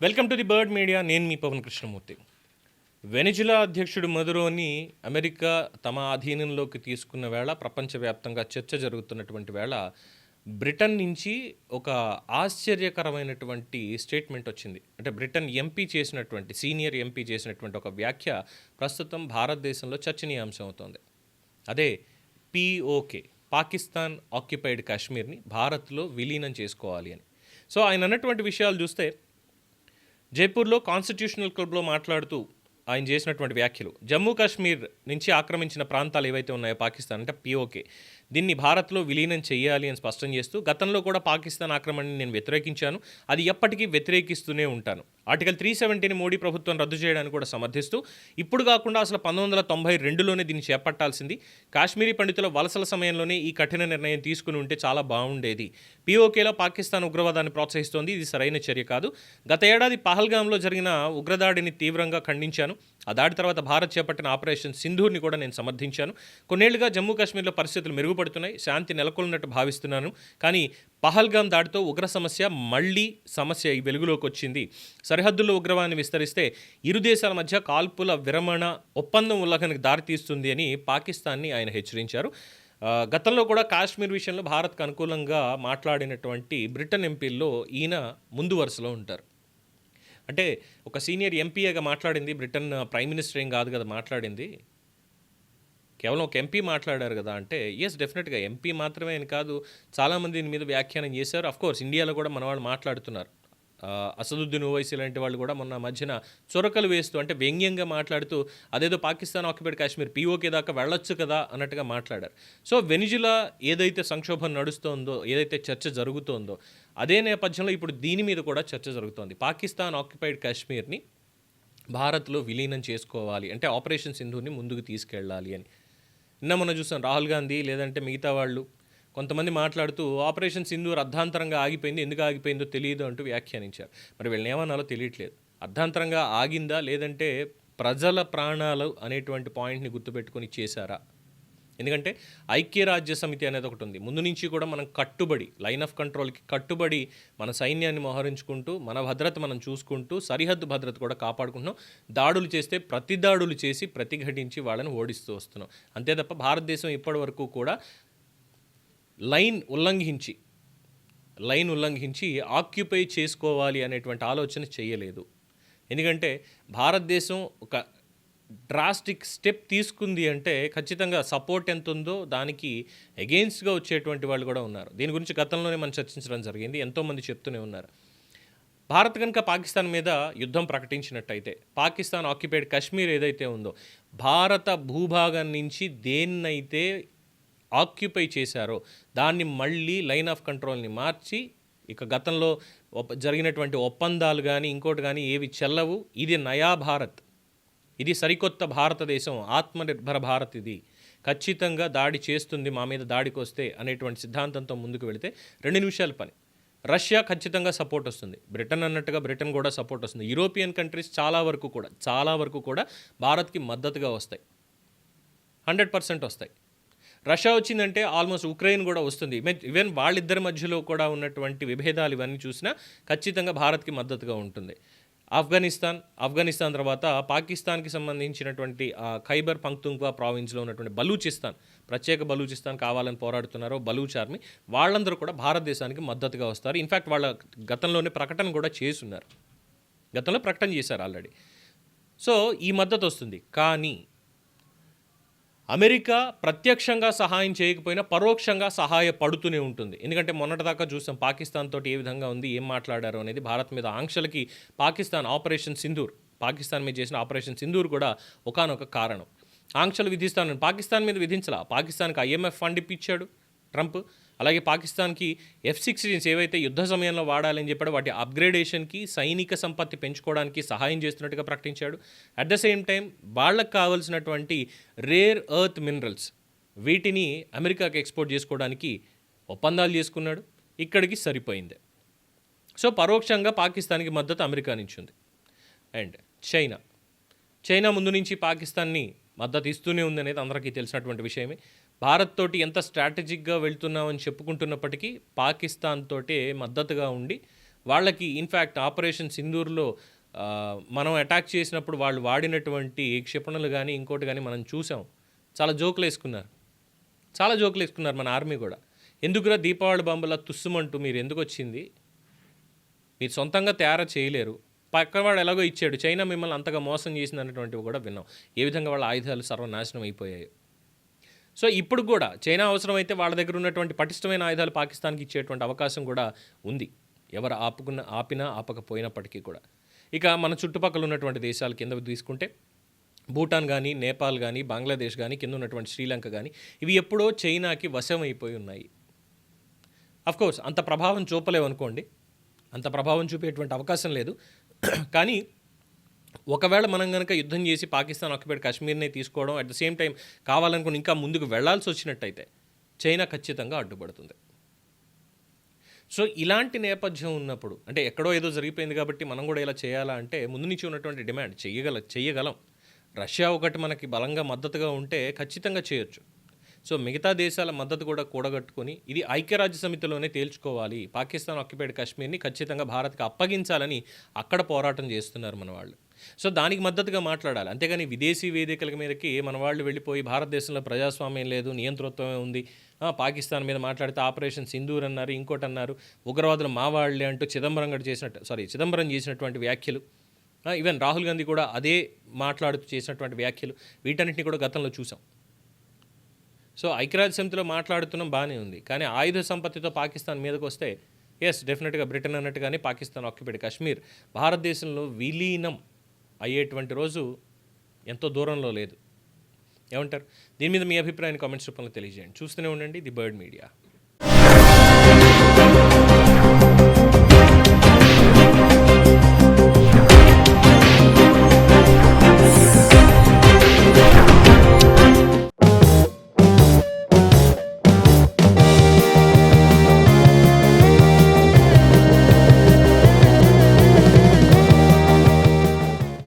Welcome to the bird media. నేను మీ Pawan Krishnamurthy. Venezuela అధ్యక్షుడు మదురోని America తమ ఆధీనంలోకి తీసుకున్న వేళ ప్రపంచవ్యాప్తంగా చర్చ జరుగుతున్నటువంటి వేళ బ్రిటన్ నుంచి ఒక ఆశ్చర్యకరమైనటువంటి స్టేట్మెంట్ వచ్చింది. అంటే బ్రిటన్ ఎంపీ చేసినటువంటి సీనియర్ ఎంపీ చేసినటువంటి ఒక వ్యాఖ్య ప్రస్తుతం భారతదేశంలో చర్చనీయాంశం అవుతోంది. అదే పిఓకే, పాకిస్తాన్ ఆక్యుపైడ్ కాశ్మీర్ని భారత్లో విలీనం చేసుకోవాలి అని. సో ఆయన అన్నటువంటి విషయాలు చూస్తే జైపూర్లో కాన్స్టిట్యూషనల్ క్లబ్లో మాట్లాడుతూ ఆయన చేసినటువంటి వ్యాఖ్యలు, జమ్మూ కాశ్మీర్ నుంచి ఆక్రమించిన ప్రాంతాలు ఏవైతే ఉన్నాయో పాకిస్తాన్ అంటే పిఓకే, దీన్ని భారత్లో విలీనం చేయాలి అని స్పష్టం చేస్తూ, గతంలో కూడా పాకిస్తాన్ ఆక్రమణని నేను వ్యతిరేకించాను, అది ఎప్పటికీ వ్యతిరేకిస్తూనే ఉంటాను. ఆర్టికల్ 370ని మోడీ ప్రభుత్వం రద్దు చేయడానికి కూడా సమర్థిస్తూ, ఇప్పుడు కాకుండా అసలు 1992లోనే దీన్ని చేపట్టాల్సింది, కాశ్మీరీ పండితుల వలసల సమయంలోనే ఈ కఠిన నిర్ణయం తీసుకుని ఉంటే చాలా బాగుండేది, పిఓకేలో పాకిస్తాన్ ఉగ్రవాదాన్ని ప్రోత్సహిస్తోంది, ఇది సరైన చర్య కాదు, గత ఏడాది పహల్గామ్లో జరిగిన ఉగ్రదాడిని తీవ్రంగా ఖండించాను, ఆ దాడి తర్వాత భారత్ చేపట్టిన ఆపరేషన్ సింధూర్ని కూడా నేను సమర్థించాను, కొన్నేళ్లుగా జమ్మూ కాశ్మీర్లో పరిస్థితులు మెరుగుపడుతున్నాయి, శాంతి నెలకొల్లినట్టు భావిస్తున్నాను, కానీ పహల్గామ్ దాడితో ఉగ్ర సమస్య మళ్ళీ సమస్య ఈ వెలుగులోకి వచ్చింది, సరిహద్దుల్లో ఉగ్రవాదాన్ని విస్తరిస్తే ఇరు దేశాల మధ్య కాల్పుల విరమణ ఒప్పందం ఉల్లంఘనకు దారితీస్తుంది అని పాకిస్తాన్ని ఆయన హెచ్చరించారు. గతంలో కూడా కాశ్మీర్ విషయంలో భారత్కు అనుకూలంగా మాట్లాడినటువంటి బ్రిటన్ ఎంపీల్లో ఈయన ముందు వరుసలో ఉంటారు. అంటే ఒక సీనియర్ ఎంపీగా మాట్లాడింది బ్రిటన్ ప్రైమ్ మినిస్టర్ ఏం కాదు కదా మాట్లాడింది, కేవలం ఒక ఎంపీ మాట్లాడారు కదా అంటే ఎస్, డెఫినెట్గా ఎంపీ మాత్రమే అని కాదు, చాలామంది దీని మీద వ్యాఖ్యానం చేశారు. అఫ్కోర్స్ ఇండియాలో కూడా మన వాళ్ళు మాట్లాడుతున్నారు. అసదుద్దీన్ ఓవైసీ లాంటి వాళ్ళు కూడా మొన్న మధ్యన చొరకలు వేస్తూ, అంటే వ్యంగ్యంగా మాట్లాడుతూ, అదేదో పాకిస్తాన్ ఆక్యుపైడ్ కాశ్మీర్ పిఓకే దాకా వెళ్ళొచ్చు కదా అన్నట్టుగా మాట్లాడారు. సో వెనిజులా ఏదైతే సంక్షోభం నడుస్తోందో, ఏదైతే చర్చ జరుగుతోందో, అదే నేపథ్యంలో ఇప్పుడు దీని మీద కూడా చర్చ జరుగుతోంది. పాకిస్తాన్ ఆక్యుపైడ్ కాశ్మీర్ని భారత్లో విలీనం చేసుకోవాలి అంటే ఆపరేషన్ సింధూర్ని ముందుకు తీసుకెళ్ళాలి అని. నిన్న మనం చూసాం రాహుల్ గాంధీ లేదంటే మిగతా వాళ్ళు కొంతమంది మాట్లాడుతూ ఆపరేషన్ సింధూర్ అర్ధాంతరంగా ఆగిపోయింది, ఎందుకు ఆగిపోయిందో తెలియదు అంటూ వ్యాఖ్యానించారు. మరి వీళ్ళని ఏమన్నాలో తెలియట్లేదు. అర్ధాంతరంగా ఆగిందా లేదంటే ప్రజల ప్రాణాలు అనేటువంటి పాయింట్ని గుర్తుపెట్టుకొని చేశారా? ఎందుకంటే ఐక్యరాజ్య సమితి అనేది ఒకటి ఉంది, ముందు నుంచి కూడా మనం కట్టుబడి లైన్ ఆఫ్ కంట్రోల్కి కట్టుబడి మన సైన్యాన్ని మోహరించుకుంటూ మన భద్రత మనం చూసుకుంటూ సరిహద్దు భద్రత కూడా కాపాడుకుంటున్నాం, దాడులు చేస్తే ప్రతి దాడులు చేసి ప్రతిఘటించి వాళ్ళని ఓడిస్తూ వస్తున్నాం. అంతే తప్ప భారతదేశం ఇప్పటి వరకు కూడా లైన్ ఉల్లంఘించి ఆక్యుపై చేసుకోవాలి అనేటువంటి ఆలోచన చేయలేదు. ఎందుకంటే భారతదేశం ఒక డ్రాస్టిక్ స్టెప్ తీసుకుంది అంటే ఖచ్చితంగా సపోర్ట్ ఎంత ఉందో దానికి అగెయిన్స్ట్గా వచ్చేటువంటి వాళ్ళు కూడా ఉన్నారు. దీని గురించి గతంలోనే మనం చర్చించడం జరిగింది, ఎంతోమంది చెప్తూనే ఉన్నారు. భారత్ కనుక పాకిస్తాన్ మీద యుద్ధం ప్రకటించినట్టయితే, పాకిస్తాన్ ఆక్యుపైడ్ కాశ్మీర్ ఏదైతే ఉందో, భారత భూభాగం నుంచి దేన్నైతే ఆక్యుపై చేశారో దాన్ని మళ్ళీ లైన్ ఆఫ్ కంట్రోల్ని మార్చి, ఇక గతంలో జరిగినటువంటి ఒప్పందాలు కానీ ఇంకోటి కానీ ఏవి చెల్లవు, ఇది నయా భారత్, ఇది సరికొత్త భారతదేశం, ఆత్మనిర్భర భారత్, ఇది ఖచ్చితంగా దాడి చేస్తుంది మా మీద దాడికి వస్తే అనేటువంటి సిద్ధాంతంతో ముందుకు వెళితే 2 నిమిషాల పని. రష్యా ఖచ్చితంగా సపోర్ట్ వస్తుంది, బ్రిటన్ అన్నట్టుగా బ్రిటన్ కూడా సపోర్ట్ వస్తుంది, యూరోపియన్ కంట్రీస్ చాలా వరకు కూడా భారత్కి మద్దతుగా వస్తాయి, 100% వస్తాయి. రష్యా వచ్చిందంటే ఆల్మోస్ట్ ఉక్రెయిన్ కూడా వస్తుంది. ఈవెన్ వాళ్ళిద్దరి మధ్యలో కూడా ఉన్నటువంటి విభేదాలు ఇవన్నీ చూసినా ఖచ్చితంగా భారత్కి మద్దతుగా ఉంటుంది. ఆఫ్ఘనిస్తాన్ తర్వాత పాకిస్తాన్కి సంబంధించినటువంటి ఖైబర్ పఖ్తూన్ఖ్వా ప్రావిన్స్లో ఉన్నటువంటి ప్రత్యేక బలూచిస్తాన్ కావాలని పోరాడుతున్నారో బలూచ్ ఆర్మీ, వాళ్ళందరూ కూడా భారతదేశానికి మద్దతుగా వస్తారు. ఇన్ఫ్యాక్ట్ వాళ్ళ గతంలోనే ప్రకటన కూడా చేస్తున్నారు, గతంలో ప్రకటన చేశారు ఆల్రెడీ. సో ఈ మద్దతు వస్తుంది. కానీ అమెరికా ప్రత్యక్షంగా సహాయం చేయకపోయినా పరోక్షంగా సహాయపడుతూనే ఉంటుంది. ఎందుకంటే మొన్నటిదాకా చూసాం పాకిస్తాన్ తోటి ఏ విధంగా ఉంది, ఏం మాట్లాడారు అనేది. భారత్ మీద ఆంక్షలకి పాకిస్తాన్ మీద చేసిన ఆపరేషన్ సింధూర్ కూడా ఒకానొక కారణం. ఆంక్షలు విధిస్తానని పాకిస్తాన్ మీద విధించలా, పాకిస్తాన్కి IMF ఫండ్ ఇప్పించాడు ట్రంప్. అలాగే పాకిస్తాన్కి F-16 ఏవైతే యుద్ధ సమయంలో వాడాలని చెప్పాడో వాటి అప్గ్రేడేషన్కి, సైనిక సంపత్తి పెంచుకోవడానికి సహాయం చేస్తున్నట్టుగా ప్రకటించాడు. అట్ ద సేమ్ టైం వాళ్ళకు కావాల్సినటువంటి రేర్ ఎర్త్ మినరల్స్ వీటిని అమెరికాకి ఎక్స్పోర్ట్ చేసుకోవడానికి ఒప్పందాలు చేసుకున్నాడు. ఇక్కడికి సరిపోయింది. సో పరోక్షంగా పాకిస్తాన్కి మద్దతు అమెరికా నుంచి ఉంది. అండ్ చైనా ముందు నుంచి పాకిస్తాన్ని మద్దతు ఇస్తూనే ఉంది అనేది అందరికీ తెలిసినటువంటి విషయమే. భారత్ తోటి ఎంత స్ట్రాటజిక్గా వెళ్తున్నామని చెప్పుకుంటున్నప్పటికీ పాకిస్తాన్ తోటే మద్దతుగా ఉండి వాళ్ళకి ఇన్ఫ్యాక్ట్ ఆపరేషన్ సింధూర్లో మనం అటాక్ చేసినప్పుడు వాళ్ళు వాడినటువంటి క్షిపణులు కానీ ఇంకోటి కానీ మనం చూసాం. చాలా జోకులు వేసుకున్నారు మన ఆర్మీ కూడా. ఎందుకురా దీపావళి బాంబులా తుస్సుమంటూ మీరు ఎందుకు వచ్చింది, మీరు సొంతంగా తయారు చేయలేరు, పక్కవాడు ఎలాగో ఇచ్చాడు, చైనా మిమ్మల్ని అంతగా మోసం చేసింది అన్నటువంటివి కూడా విన్నాం. ఏ విధంగా వాళ్ళ ఆయుధాలు సర్వనాశనం అయిపోయాయి. సో ఇప్పుడు కూడా చైనా అవసరమైతే వాళ్ళ దగ్గర ఉన్నటువంటి పటిష్టమైన ఆయుధాలు పాకిస్తాన్కి ఇచ్చేటువంటి అవకాశం కూడా ఉంది, ఎవరు ఆపినా ఆపకపోయినప్పటికీ కూడా. ఇక మన చుట్టుపక్కల ఉన్నటువంటి దేశాలు కింద తీసుకుంటే భూటాన్ కానీ, నేపాల్ కానీ, బంగ్లాదేశ్ కానీ, కింద ఉన్నటువంటి శ్రీలంక కానీ, ఇవి ఎప్పుడో చైనాకి వశం అయిపోయి ఉన్నాయి. అఫ్కోర్స్ అంత ప్రభావం చూపలేవనుకోండి, అంత ప్రభావం చూపేటువంటి అవకాశం లేదు. కానీ ఒకవేళ మనం కనుక యుద్ధం చేసి పాకిస్తాన్ ఆక్యుపైడ్ కాశ్మీర్ని తీసుకోవడం, అట్ ద సేమ్ టైం కావాలనుకుని ఇంకా ముందుకు వెళ్లాల్సి వచ్చినట్టయితే చైనా ఖచ్చితంగా అడ్డుపడుతుంది. సో ఇలాంటి నేపథ్యం ఉన్నప్పుడు, అంటే ఎక్కడో ఏదో జరిగిపోయింది కాబట్టి మనం కూడా ఇలా చేయాలా అంటే, ముందు నుంచి ఉన్నటువంటి డిమాండ్ చెయ్యగలం. రష్యా ఒకటి మనకి బలంగా మద్దతుగా ఉంటే ఖచ్చితంగా చేయొచ్చు. సో మిగతా దేశాల మద్దతు కూడా కూడగట్టుకొని ఇది ఐక్యరాజ్య సమితిలోనే తేల్చుకోవాలి, పాకిస్తాన్ ఆక్యుపైడ్ కాశ్మీర్ని ఖచ్చితంగా భారత్కి అప్పగించాలని అక్కడ పోరాటం చేస్తున్నారు మన వాళ్ళు. సో దానికి మద్దతుగా మాట్లాడాలి. అంతేగాని విదేశీ వేదికల మీదకి మన వాళ్ళు వెళ్ళిపోయి భారతదేశంలో ప్రజాస్వామ్యం లేదు, నియంతృత్వమే ఉంది, పాకిస్తాన్ మీద మాట్లాడితే ఆపరేషన్ సింధూర్ అన్నారు, ఇంకోటి అన్నారు, ఉగ్రవాదులు మా వాళ్ళే అంటూ చిదంబరం చేసినటువంటి వ్యాఖ్యలు, ఈవెన్ రాహుల్ గాంధీ కూడా అదే మాట్లాడుతూ చేసినటువంటి వ్యాఖ్యలు, వీటన్నిటిని కూడా గతంలో చూసాం. సో ఐక్యరాజ్య సమితిలో మాట్లాడుతున్నాం, బాగానే ఉంది. కానీ ఆయుధ సంపత్తితో పాకిస్తాన్ మీదకి వస్తే ఎస్ డెఫినెట్గా బ్రిటన్ అన్నట్టుగానే పాకిస్తాన్ ఆక్యుపైడ్ కాశ్మీర్ భారతదేశంలో విలీనం అయ్యేటువంటి రోజు ఎంతో దూరంలో లేదు. ఏమంటారు? దీని మీద మీ అభిప్రాయాన్ని కామెంట్స్ రూపంలో తెలియజేయండి. చూస్తూనే ఉండండి ది బర్డ్ మీడియా.